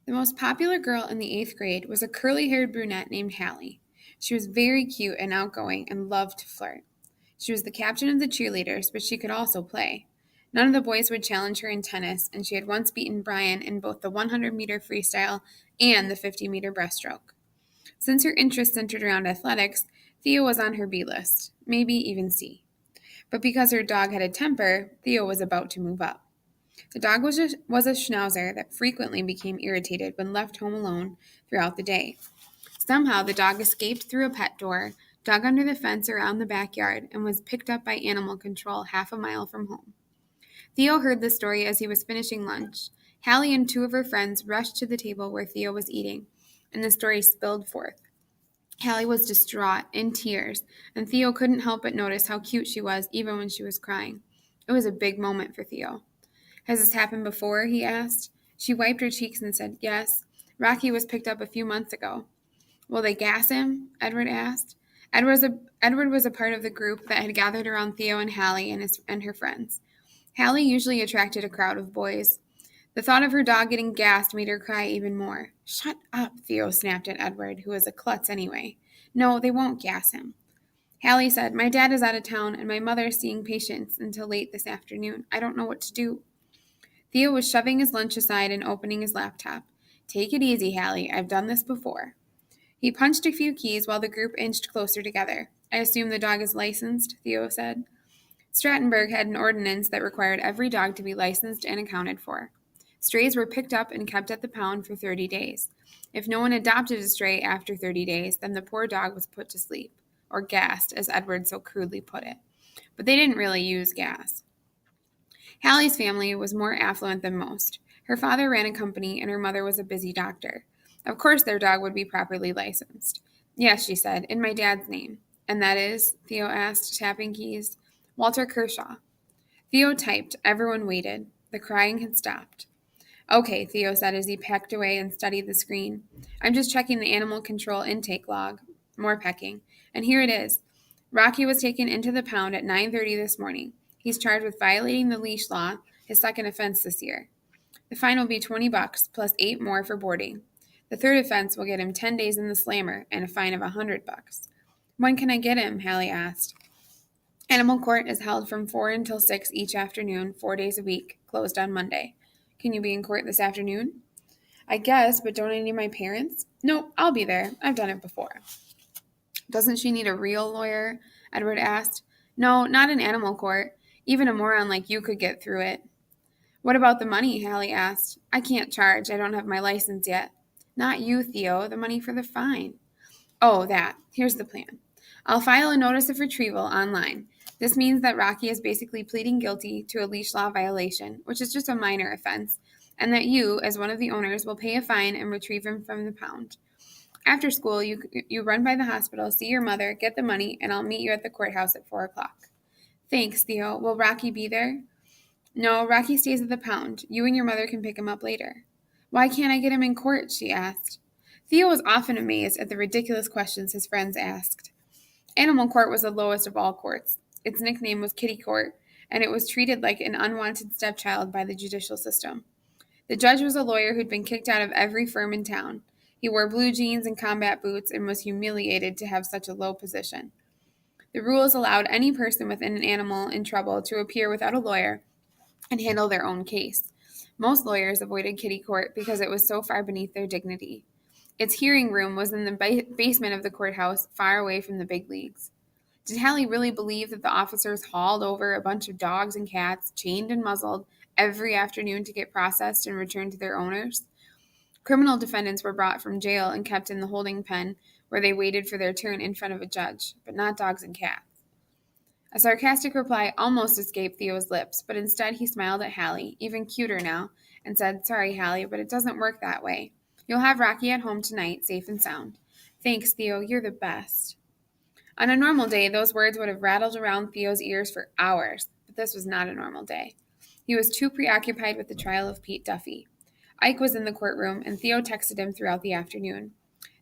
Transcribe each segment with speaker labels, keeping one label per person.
Speaker 1: The most popular girl in the 8th grade was a curly-haired brunette named Hallie. She was very cute and outgoing and loved to flirt. She was the captain of the cheerleaders, but she could also play. None of the boys would challenge her in tennis, and she had once beaten Brian in both the 100-meter freestyle and the 50-meter breaststroke. Since her interests centered around athletics, Theo was on her B list, maybe even C. But because her dog had a temper, Theo was about to move up. The dog was a schnauzer that frequently became irritated when left home alone throughout the day. Somehow the dog escaped through a pet door, dug under the fence around the backyard, and was picked up by animal control half a mile from home. Theo heard the story as he was finishing lunch. Hallie and two of her friends rushed to the table where Theo was eating, and the story spilled forth. Hallie was distraught, in tears, and Theo couldn't help but notice how cute she was even when she was crying. It was a big moment for Theo. "Has this happened before?" he asked. She wiped her cheeks and said, "Yes. Rocky was picked up a few months ago." "Will they gas him?" Edward asked. Edward was a part of the group that had gathered around Theo and Hallie and her friends. Hallie usually attracted a crowd of boys. The thought of her dog getting gassed made her cry even more. "Shut up," Theo snapped at Edward, who was a klutz anyway. "No, they won't gas him." Hallie said, "My dad is out of town, and my mother is seeing patients until late this afternoon. I don't know what to do." Theo was shoving his lunch aside and opening his laptop. "Take it easy, Hallie. I've done this before." He punched a few keys while the group inched closer together. "I assume the dog is licensed," Theo said. Strattenberg had an ordinance that required every dog to be licensed and accounted for. Strays were picked up and kept at the pound for 30 days. If no one adopted a stray after 30 days, then the poor dog was put to sleep, or gassed, as Edward so crudely put it. But they didn't really use gas. Hallie's family was more affluent than most. Her father ran a company, and her mother was a busy doctor. Of course their dog would be properly licensed. "Yes," she said, "in my dad's name." "And that is?" Theo asked, tapping keys. "Walter Kershaw." Theo typed. Everyone waited. The crying had stopped. "Okay," Theo said as he pecked away and studied the screen. "I'm just checking the animal control intake log." More pecking. "And here it is. Rocky was taken into the pound at 9:30 this morning. He's charged with violating the leash law, his second offense this year. The fine will be $20 plus 8 more for boarding. The third offense will get him 10 days in the slammer and a fine of $100. "When can I get him?" Hallie asked. "Animal court is held from 4 until 6 each afternoon, 4 days a week, closed on Monday. Can you be in court this afternoon?" "I guess, but don't I need my parents?" "Nope, I'll be there. I've done it before." "Doesn't she need a real lawyer?" Edward asked. "No, not in animal court. Even a moron like you could get through it." "What about the money?" Hallie asked. "I can't charge. I don't have my license yet." "Not you, Theo. The money for the fine." "Oh, that. Here's the plan. I'll file a notice of retrieval online. This means that Rocky is basically pleading guilty to a leash law violation, which is just a minor offense, and that you, as one of the owners, will pay a fine and retrieve him from the pound. After school, you run by the hospital, see your mother, get the money, and I'll meet you at the courthouse at 4 o'clock. "Thanks, Theo. Will Rocky be there?" "No, Rocky stays at the pound. You and your mother can pick him up later." "Why can't I get him in court?" she asked. Theo was often amazed at the ridiculous questions his friends asked. Animal court was the lowest of all courts. Its nickname was Kitty Court, and it was treated like an unwanted stepchild by the judicial system. The judge was a lawyer who'd been kicked out of every firm in town. He wore blue jeans and combat boots and was humiliated to have such a low position. The rules allowed any person with an animal in trouble to appear without a lawyer and handle their own case. Most lawyers avoided Kitty Court because it was so far beneath their dignity. Its hearing room was in the basement of the courthouse, far away from the big leagues. Did Hallie really believe that the officers hauled over a bunch of dogs and cats, chained and muzzled, every afternoon to get processed and returned to their owners? Criminal defendants were brought from jail and kept in the holding pen, where they waited for their turn in front of a judge, but not dogs and cats. A sarcastic reply almost escaped Theo's lips, but instead he smiled at Hallie, even cuter now, and said, "Sorry, Hallie, but it doesn't work that way. You'll have Rocky at home tonight, safe and sound." "Thanks, Theo. You're the best." On a normal day, those words would have rattled around Theo's ears for hours, but this was not a normal day. He was too preoccupied with the trial of Pete Duffy. Ike was in the courtroom, and Theo texted him throughout the afternoon.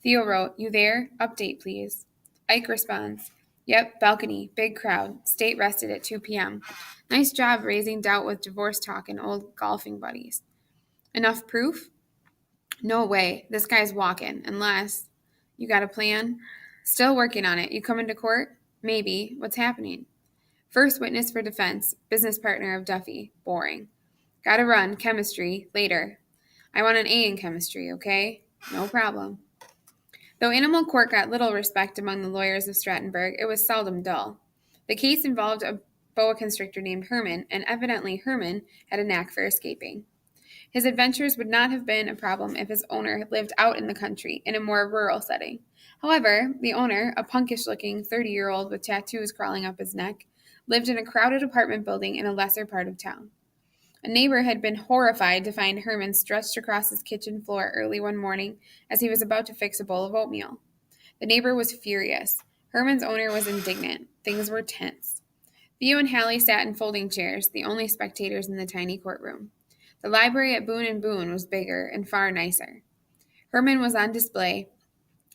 Speaker 1: Theo wrote, "You there? Update, please." Ike responds, "Yep, balcony, big crowd. State rested at 2 p.m. Nice job raising doubt with divorce talk and old golfing buddies." "Enough proof?" No way. This guy's walking. Unless you got a plan? Still working on it. You coming to court? Maybe. What's happening? First witness for defense, business partner of Duffy. Boring. Gotta run. Chemistry. Later. I want an A in chemistry, okay? No problem. Though animal court got little respect among the lawyers of Strattonburg, it was seldom dull. The case involved a boa constrictor named Herman, and evidently Herman had a knack for escaping. His adventures would not have been a problem if his owner had lived out in the country in a more rural setting. However, the owner, a punkish-looking 30-year-old with tattoos crawling up his neck, lived in a crowded apartment building in a lesser part of town. A neighbor had been horrified to find Herman stretched across his kitchen floor early one morning as he was about to fix a bowl of oatmeal. The neighbor was furious. Herman's owner was indignant. Things were tense. Theo and Hallie sat in folding chairs, the only spectators in the tiny courtroom. The library at Boone and Boone was bigger and far nicer. Herman was on display.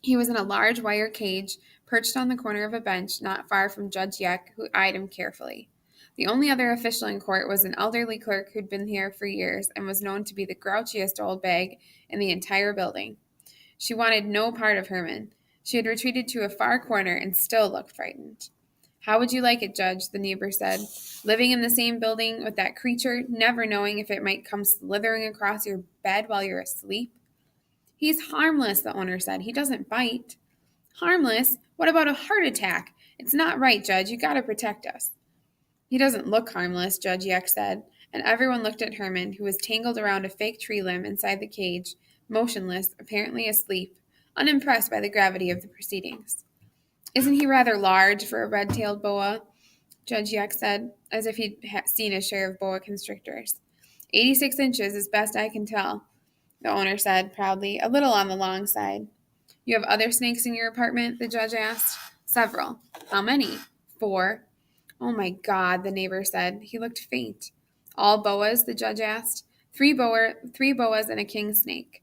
Speaker 1: He was in a large wire cage, perched on the corner of a bench not far from Judge Yeck, who eyed him carefully. The only other official in court was an elderly clerk who'd been here for years and was known to be the grouchiest old bag in the entire building. She wanted no part of Herman. She had retreated to a far corner and still looked frightened. How would you like it, Judge? The neighbor said. Living in the same building with that creature, never knowing if it might come slithering across your bed while you're asleep? He's harmless, the owner said. He doesn't bite. Harmless? What about a heart attack? It's not right, Judge. You gotta protect us. He doesn't look harmless, Judge Yeck said, and everyone looked at Herman, who was tangled around a fake tree limb inside the cage, motionless, apparently asleep, unimpressed by the gravity of the proceedings. Isn't he rather large for a red-tailed boa? Judge Yeck said, as if he'd seen his share of boa constrictors. 86 inches, as best I can tell, the owner said proudly, a little on the long side. You have other snakes in your apartment? The judge asked. Several. How many? 4. Oh my God, the neighbor said. He looked faint. All boas? The judge asked. Three boas and a king snake.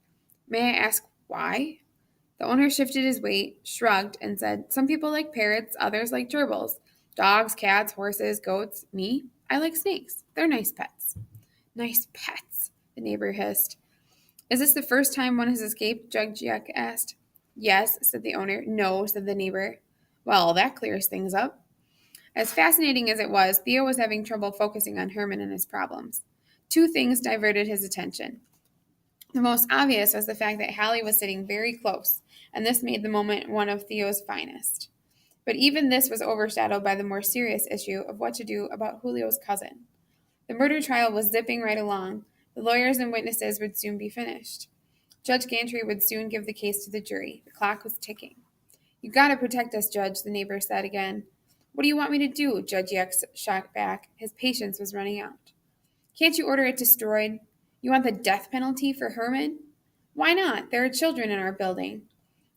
Speaker 1: May I ask why? The owner shifted his weight, shrugged, and said, some people like parrots, others like gerbils. Dogs, cats, horses, goats. Me? I like snakes. They're nice pets. Nice pets, the neighbor hissed. Is this the first time one has escaped? Judge Yeck asked. Yes, said the owner. No, said the neighbor. Well, that clears things up. As fascinating as it was, Theo was having trouble focusing on Herman and his problems. 2 things diverted his attention. The most obvious was the fact that Hallie was sitting very close, and this made the moment one of Theo's finest. But even this was overshadowed by the more serious issue of what to do about Julio's cousin. The murder trial was zipping right along. The lawyers and witnesses would soon be finished. Judge Gantry would soon give the case to the jury. The clock was ticking. You gotta protect us, Judge, the neighbor said again. What do you want me to do? Judge Yeck shot back. His patience was running out. Can't you order it destroyed? You want the death penalty for Herman? Why not? There are children in our building.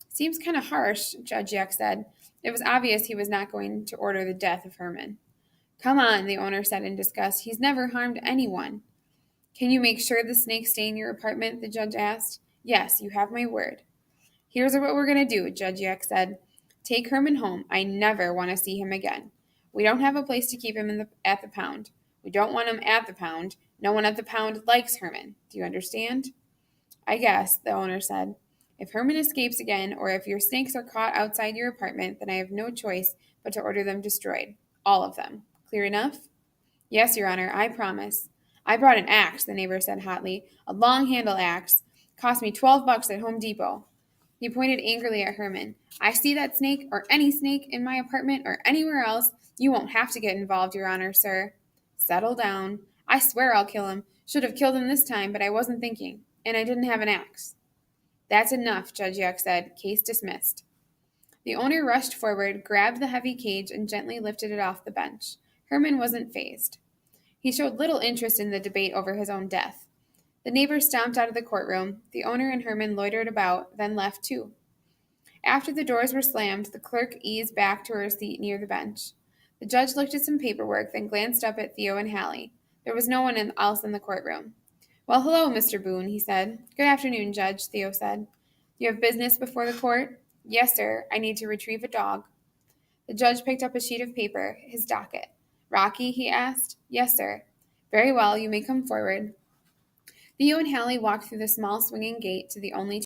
Speaker 1: Seems kind of harsh, Judge Yeck said. It was obvious he was not going to order the death of Herman. Come on, the owner said in disgust. He's never harmed anyone. Can you make sure the snakes stay in your apartment? The judge asked. Yes, you have my word. Here's what we're going to do, Judge Yeck said. Take Herman home. I never want to see him again. We don't have a place to keep him at the pound. We don't want him at the pound. No one at the pound likes Herman. Do you understand? I guess, the owner said. If Herman escapes again, or if your snakes are caught outside your apartment, then I have no choice but to order them destroyed. All of them. Clear enough? Yes, Your Honor, I promise. I brought an axe, the neighbor said hotly. A long-handle axe. Cost me $12 at Home Depot. He pointed angrily at Herman. I see that snake, or any snake, in my apartment or anywhere else. You won't have to get involved, Your Honor, sir. Settle down. I swear I'll kill him. Should have killed him this time, but I wasn't thinking. And I didn't have an axe. That's enough, Judge Yeck said. Case dismissed. The owner rushed forward, grabbed the heavy cage, and gently lifted it off the bench. Herman wasn't fazed. He showed little interest in the debate over his own death. The neighbors stomped out of the courtroom. The owner and Herman loitered about, then left too. After the doors were slammed, the clerk eased back to her seat near the bench. The judge looked at some paperwork, then glanced up at Theo and Hallie. There was no one else in the courtroom. Well, hello, Mr. Boone, he said. Good afternoon, Judge, Theo said. You have business before the court? Yes, sir. I need to retrieve a dog. The judge picked up a sheet of paper, his docket. Rocky, he asked. Yes, sir. Very well, you may come forward. Theo and Hallie walked through the small swinging gate to the only